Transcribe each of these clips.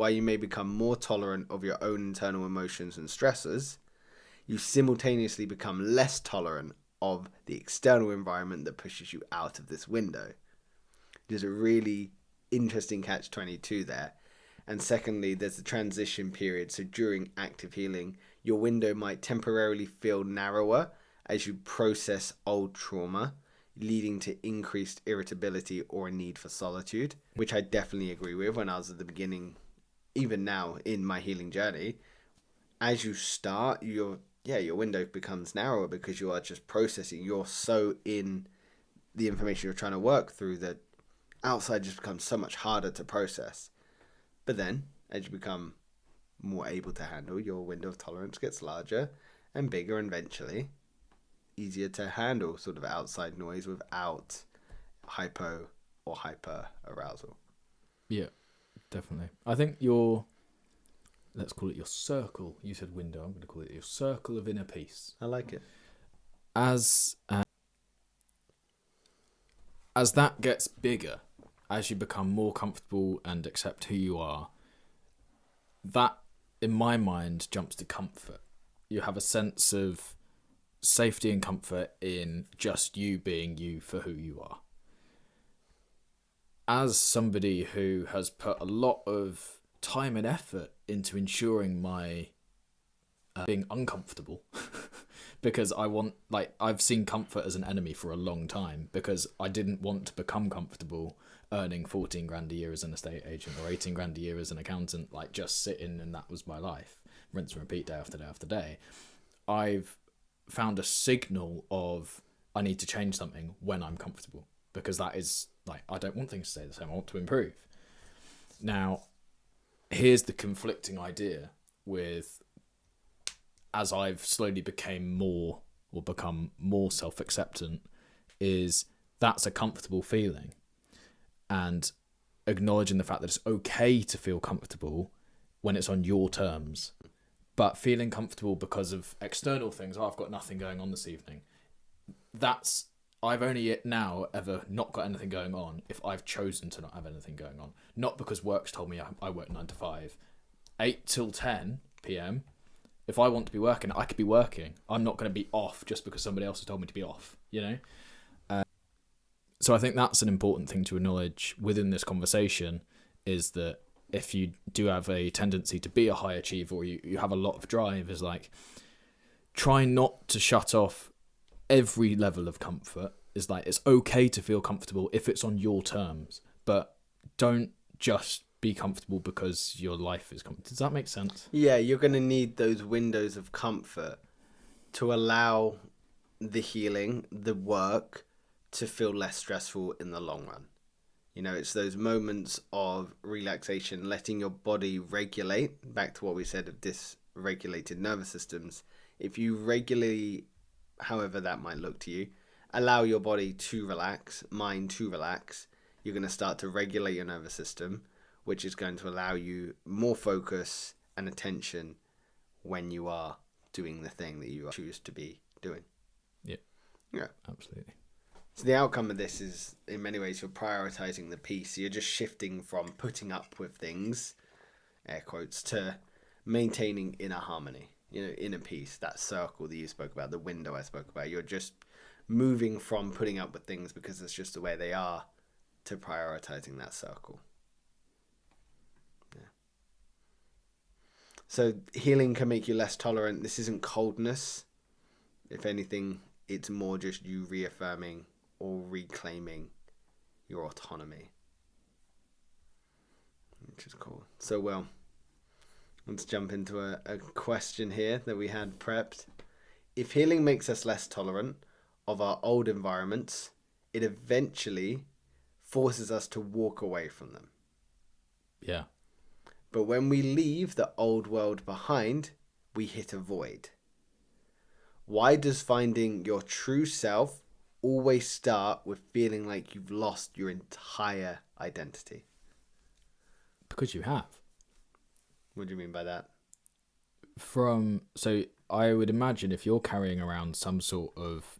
while you may become more tolerant of your own internal emotions and stressors, you simultaneously become less tolerant of the external environment that pushes you out of this window. There's a really interesting catch-22 there. And secondly, there's the transition period. So during active healing, your window might temporarily feel narrower as you process old trauma, leading to increased irritability or a need for solitude, which I definitely agree with when I was at the beginning, even now in my healing journey. As you start, your window becomes narrower because you are just processing. You're so in the information you're trying to work through that outside just becomes so much harder to process. But then, as you become more able to handle, your window of tolerance gets larger and bigger, and eventually easier to handle sort of outside noise without hypo or hyper arousal. Yeah, definitely. I think let's call it your circle. You said window. I'm going to call it your circle of inner peace. I like it. As that gets bigger, as you become more comfortable and accept who you are, that, in my mind, jumps to comfort. You have a sense of safety and comfort in just you being you for who you are. As somebody who has put a lot of time and effort into ensuring my being uncomfortable, because I've seen comfort as an enemy for a long time, because I didn't want to become comfortable earning 14 grand a year as an estate agent or 18 grand a year as an accountant, like just sitting and that was my life, rinse and repeat day after day after day. I've found a signal of I need to change something when I'm comfortable, because that is like, I don't want things to stay the same. I want to improve. Now, here's the conflicting idea with, as I've slowly become more self-acceptant, is that's a comfortable feeling, and acknowledging the fact that it's okay to feel comfortable when it's on your terms. But feeling comfortable because of external things, I've got nothing going on this evening. I've only now ever not got anything going on if I've chosen to not have anything going on. Not because work's told me I work 9 to 5. 8 till 10 p.m. If I want to be working, I could be working. I'm not going to be off just because somebody else has told me to be off, you know? So I think that's an important thing to acknowledge within this conversation, is that if you do have a tendency to be a high achiever, or you have a lot of drive, is like, try not to shut off every level of comfort. Is like, it's okay to feel comfortable if it's on your terms, but don't just be comfortable because your life is comfortable. Does that make sense? Yeah, you're going to need those windows of comfort to allow the healing, the work, to feel less stressful in the long run. You know, it's those moments of relaxation, letting your body regulate, back to what we said of dysregulated nervous systems. If you regularly, however that might look to you, allow your body to relax, mind to relax, you're going to start to regulate your nervous system, which is going to allow you more focus and attention when you are doing the thing that you choose to be doing. Yeah, absolutely. So the outcome of this is, in many ways, you're prioritizing the peace. You're just shifting from putting up with things, air quotes, to maintaining inner harmony, you know, inner peace, that circle that you spoke about, the window I spoke about. You're just moving from putting up with things because it's just the way they are, to prioritizing that circle. Yeah. So healing can make you less tolerant. This isn't coldness. If anything, it's more just you reaffirming or reclaiming your autonomy, which is cool. So, well, let's jump into a question here that we had prepped. If healing makes us less tolerant of our old environments, it eventually forces us to walk away from them. Yeah. But when we leave the old world behind, we hit a void. Why does finding your true self always start with feeling like you've lost your entire identity? Because you have. What do you mean by that? So I would imagine if you're carrying around some sort of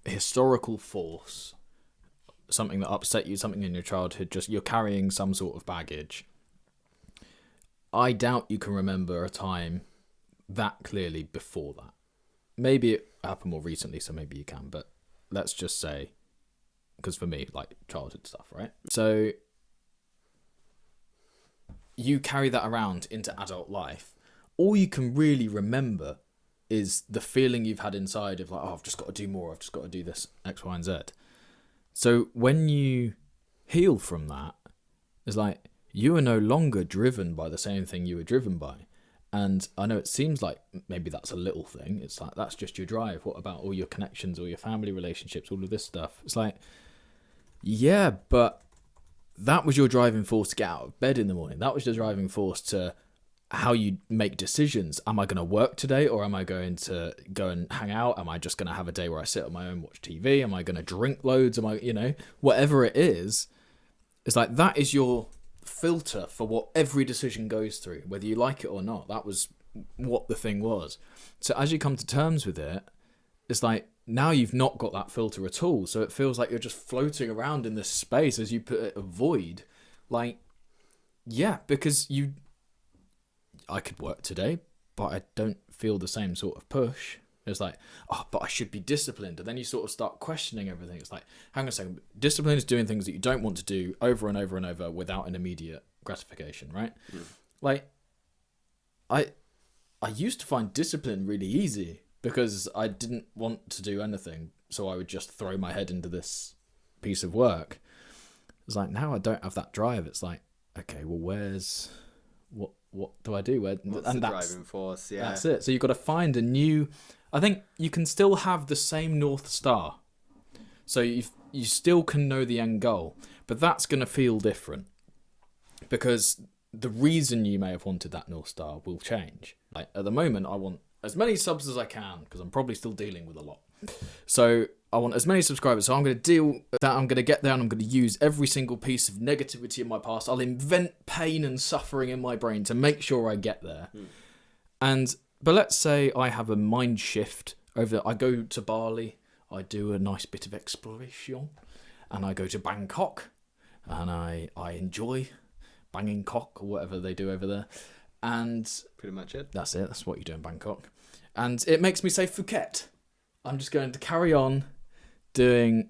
historical force, something that upset you, something in your childhood, just you're carrying some sort of baggage, I doubt you can remember a time that clearly before that. Maybe it happened more recently, so maybe you can, but let's just say, because for me, like childhood stuff, right? So you carry that around into adult life. All you can really remember is the feeling you've had inside of like, oh, I've just got to do more, I've just got to do this X, Y, and Z. So when you heal from that, it's like you are no longer driven by the same thing you were driven by. And I know it seems like maybe that's a little thing. It's like, that's just your drive. What about all your connections, all your family relationships, all of this stuff? It's like, yeah, but that was your driving force to get out of bed in the morning. That was your driving force to how you make decisions. Am I going to work today, or am I going to go and hang out? Am I just going to have a day where I sit on my own, watch TV? Am I going to drink loads? Am I, whatever it is, it's like that is your filter for what every decision goes through, whether you like it or not. That was what the thing was. So as you come to terms with it, it's like now you've not got that filter at all. So it feels like you're just floating around in this space, as you put it, a void. Like, yeah, because I could work today, but I don't feel the same sort of push. It's like, oh, but I should be disciplined. And then you sort of start questioning everything. It's like, hang on a second. Discipline is doing things that you don't want to do over and over and over without an immediate gratification, right? Mm. Like, I used to find discipline really easy because I didn't want to do anything. So I would just throw my head into this piece of work. It's like, now I don't have that drive. It's like, okay, well, what do I do? What's the driving force? Yeah, that's it. So you've got to find a new. I think you can still have the same North Star, so you still can know the end goal, but that's going to feel different because the reason you may have wanted that North Star will change. Like at the moment, I want as many subs as I can because I'm probably still dealing with a lot. So I want as many subscribers. So I'm going to deal with that. I'm going to get there and I'm going to use every single piece of negativity in my past. I'll invent pain and suffering in my brain to make sure I get there. But let's say I have a mind shift over. I go to Bali. I do a nice bit of exploration, and I go to Bangkok, and I enjoy banging cock or whatever they do over there. And pretty much it. That's it. That's what you do in Bangkok. And it makes me say Phuket. I'm just going to carry on doing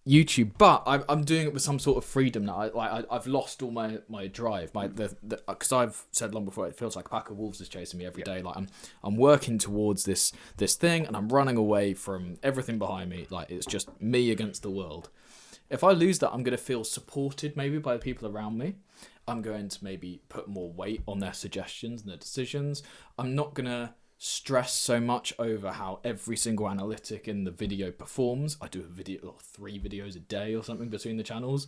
YouTube, but I'm doing it with some sort of freedom now. I've lost all my drive, because I've said long before, it feels like a pack of wolves is chasing me every day. Like I'm working towards this thing, and I'm running away from everything behind me. Like it's just me against the world. If I lose that, I'm going to feel supported maybe by the people around me. I'm going to maybe put more weight on their suggestions and their decisions. I'm not going to stress so much over how every single analytic in the video performs. I do a video or 3 videos a day or something between the channels.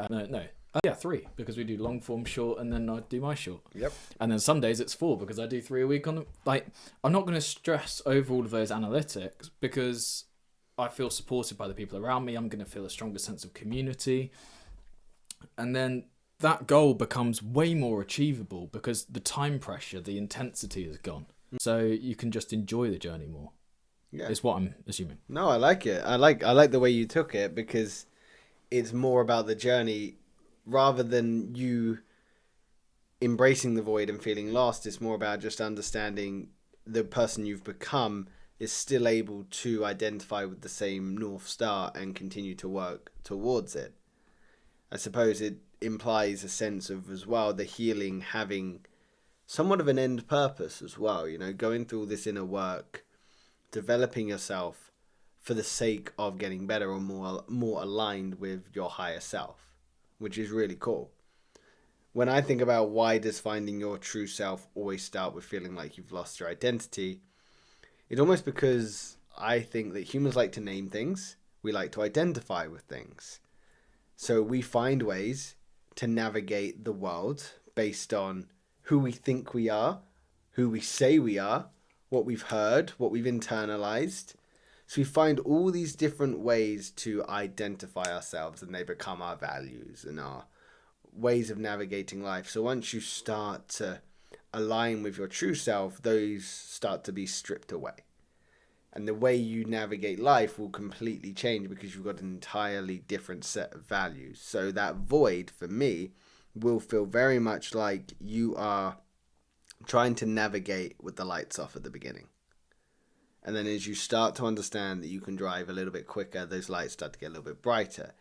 Yeah, 3, because we do long form, short, and then I do my short. Yep. And then some days it's 4 because I do 3 a week on I'm not going to stress over all of those analytics because I feel supported by the people around me. I'm going to feel a stronger sense of community. And then that goal becomes way more achievable because the time pressure, the intensity is gone. So you can just enjoy the journey more. Yeah, is what I'm assuming. No, I like it. I like the way you took it because it's more about the journey rather than you embracing the void and feeling lost. It's more about just understanding the person you've become is still able to identify with the same North Star and continue to work towards it. I suppose it implies a sense of, as well, the healing having somewhat of an end purpose as well, going through all this inner work, developing yourself for the sake of getting better or more aligned with your higher self, which is really cool. When I think about why does finding your true self always start with feeling like you've lost your identity, it's almost because I think that humans like to name things. We like to identify with things. So we find ways to navigate the world based on who we think we are, who we say we are, what we've heard, what we've internalized. So we find all these different ways to identify ourselves, and they become our values and our ways of navigating life. So once you start to align with your true self, those start to be stripped away. And the way you navigate life will completely change because you've got an entirely different set of values. So that void, for me, will feel very much like you are trying to navigate with the lights off at the beginning. And then as you start to understand that you can drive a little bit quicker, those lights start to get a little bit brighter.